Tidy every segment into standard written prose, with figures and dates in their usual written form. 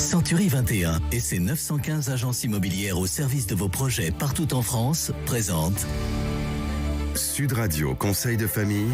Century 21 et ses 915 agences immobilières au service de vos projets partout en France présentent Sud Radio Conseil de famille.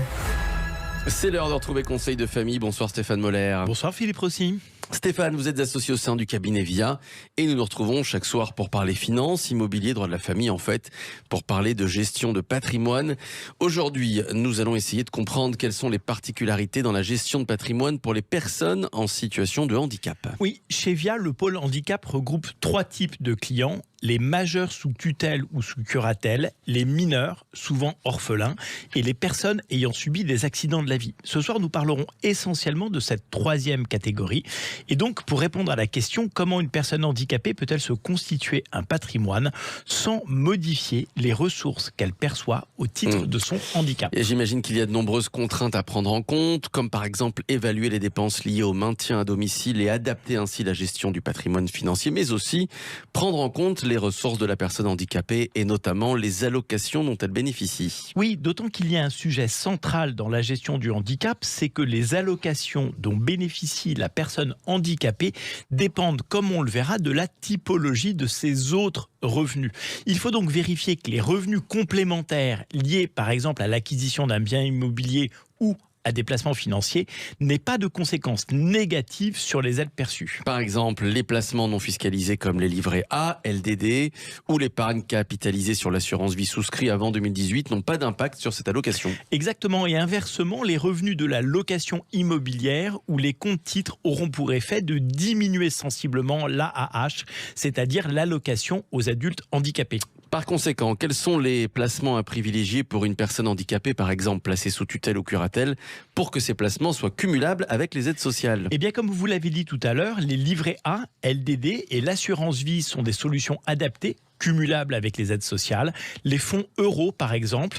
C'est l'heure de retrouver Conseil de famille. Bonsoir Stéphane Moller. Bonsoir Philippe Rossi. Stéphane, vous êtes associé au sein du cabinet VIA et nous nous retrouvons chaque soir pour parler finances, immobilier, droit de la famille en fait, pour parler de gestion de patrimoine. Aujourd'hui, nous allons essayer de comprendre quelles sont les particularités dans la gestion de patrimoine pour les personnes en situation de handicap. Oui, chez VIA, le pôle handicap regroupe 3 types de clients. Les majeurs sous tutelle ou sous curatelle, les mineurs, souvent orphelins, et les personnes ayant subi des accidents de la vie. Ce soir, nous parlerons essentiellement de cette 3e catégorie. Et donc, pour répondre à la question, comment une personne handicapée peut-elle se constituer un patrimoine sans modifier les ressources qu'elle perçoit au titre de son handicap? Et j'imagine qu'il y a de nombreuses contraintes à prendre en compte, comme par exemple évaluer les dépenses liées au maintien à domicile et adapter ainsi la gestion du patrimoine financier, mais aussi prendre en compte les ressources de la personne handicapée et notamment les allocations dont elle bénéficie. Oui, d'autant qu'il y a un sujet central dans la gestion du handicap, c'est que les allocations dont bénéficie la personne handicapée dépendent, comme on le verra, de la typologie de ses autres revenus. Il faut donc vérifier que les revenus complémentaires liés par exemple à l'acquisition d'un bien immobilier ou à des placements financiers n'aient pas de conséquences négatives sur les aides perçues. Par exemple, les placements non fiscalisés comme les livrets A, LDD ou l'épargne capitalisée sur l'assurance vie souscrit avant 2018 n'ont pas d'impact sur cette allocation. Exactement, et inversement, les revenus de la location immobilière ou les comptes titres auront pour effet de diminuer sensiblement l'AAH, c'est-à-dire l'allocation aux adultes handicapés. Par conséquent, quels sont les placements à privilégier pour une personne handicapée, par exemple placée sous tutelle ou curatelle, pour que ces placements soient cumulables avec les aides sociales? Eh bien, comme vous l'avez dit tout à l'heure, les livrets A, LDD et l'assurance vie sont des solutions adaptées, cumulables avec les aides sociales. Les fonds euros, par exemple,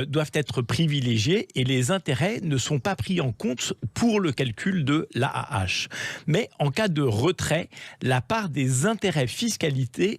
doivent être privilégiés et les intérêts ne sont pas pris en compte pour le calcul de l'AAH. Mais en cas de retrait, la part des intérêts fiscalisés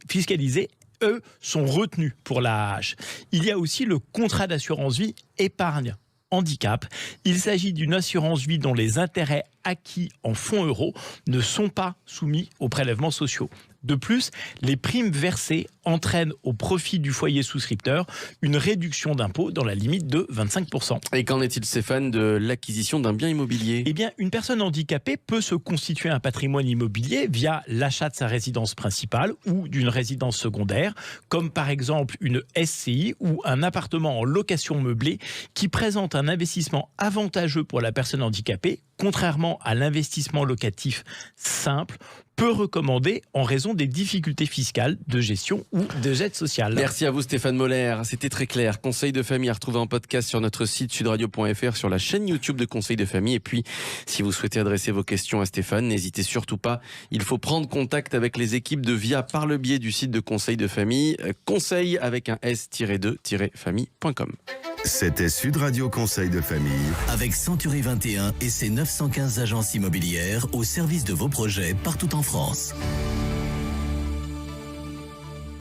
eux, sont retenus pour l'AAH. Il y a aussi le contrat d'assurance vie épargne handicap. Il s'agit d'une assurance vie dont les intérêts acquis en fonds euros ne sont pas soumis aux prélèvements sociaux. De plus, les primes versées entraînent au profit du foyer souscripteur une réduction d'impôt dans la limite de 25%. Et qu'en est-il, Stéphane, de l'acquisition d'un bien immobilier? Eh bien, une personne handicapée peut se constituer un patrimoine immobilier via l'achat de sa résidence principale ou d'une résidence secondaire, comme par exemple une SCI ou un appartement en location meublée qui présente un investissement avantageux pour la personne handicapée, contrairement à l'investissement locatif simple, peu recommandé en raison des difficultés fiscales de gestion ou de aide sociale. Merci à vous Stéphane Moller, c'était très clair. Conseil de famille à retrouver en podcast sur notre site sudradio.fr, sur la chaîne YouTube de Conseil de famille. Et puis, si vous souhaitez adresser vos questions à Stéphane, n'hésitez surtout pas. Il faut prendre contact avec les équipes de VIA par le biais du site de Conseil de famille, conseil avec un s-2-famille.com. C'était Sud Radio Conseil de famille. avec Century 21 et ses 915 agences immobilières au service de vos projets partout en France.